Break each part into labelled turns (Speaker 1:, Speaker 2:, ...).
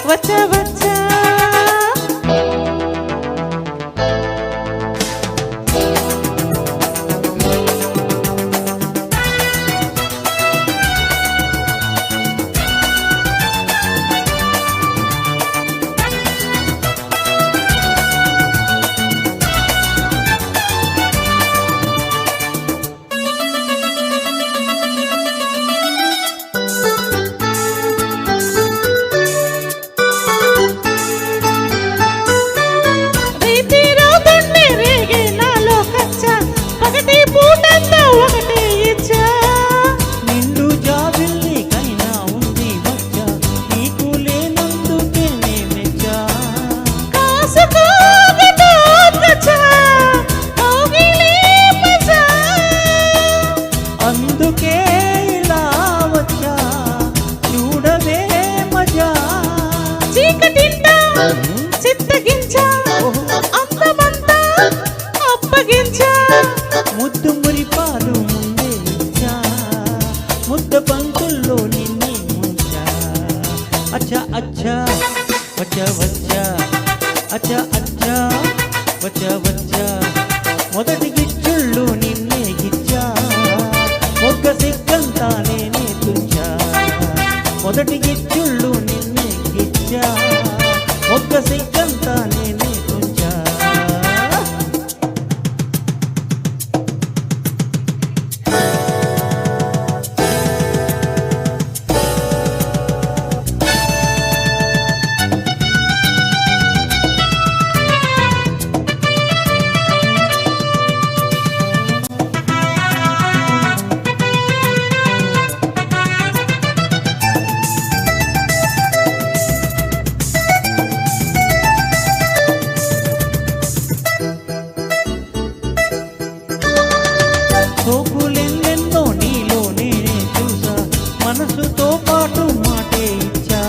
Speaker 1: వచ్చా వచ్చా
Speaker 2: అందుకే ఇలా వచ్చా చూడవే మజా
Speaker 1: చీకటింటా చిత్తగించా అందమంతా అప్పగించా
Speaker 2: ముద్దు మురిపాలు ముందే ఇచ్చా ముద్ద బంకుల్లో నిన్నే ముంచా అచ్చా అచ్చా వచ్చా వచ్చా అచ్చా అచ్చా వచ్చా వచ్చా మొదటి గిచ్చుళ్ళు నిన్నే గిచ్చా మొగ్గ సిగ్గంతా నేనే తుంచా మొదటి గిచ్చుళ్ళు నిన్నే గిచ్చా మొగ్గ సిగ్గంతా నేనే తుంచా సోకులెన్నెన్నో నీలో నేనే చూసా మనసుతో పాటు మాటే ఇచ్చా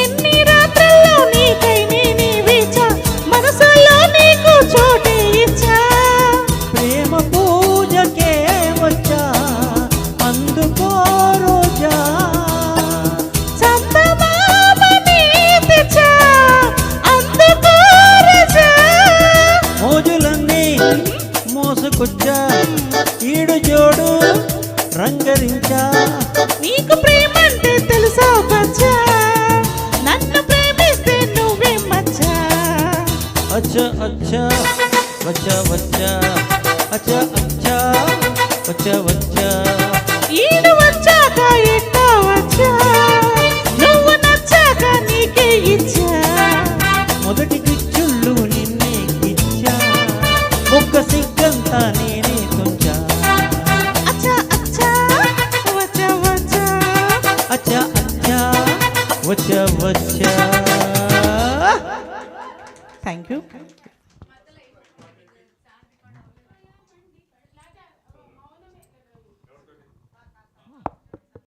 Speaker 1: ఎన్ని రాత్రుల్లో నీకై నేనే వేచా మనసులో నీకు చోటే ఇచ్చా
Speaker 2: ప్రేమ పూజకే వచ్చా అందుకో రోజా
Speaker 1: చందమామని తెచ్చా అందుకో రజా
Speaker 2: మోజులన్నీ మోసుకొచ్చా ఈడు జోడు రంగరించా
Speaker 1: నీకు ప్రేమంటే తెలుసా బచ్చా నన్ను ప్రేమిస్తే నువ్వే మచ్చా
Speaker 2: అచ్చా అచ్చా వచ్చా వచ్చా అచ్చా అచ్చా వచ్చా వచ్చా
Speaker 1: ఈడు వచ్చాక ఎట్టా వచ్చా నువ్వు నచ్చాక నీకే ఇచ్చా
Speaker 2: మొదటి గిచ్చుళ్ళు నిన్నే గిచ్చా ఒక్క సిగ్గంతా నేనే తుంచా
Speaker 1: అచ్చా అచ్చా వచ్చా వచ్చా
Speaker 2: అచ్చా అచ్చా వచ్చా వచ్చా
Speaker 1: థ్యాంక్ యూ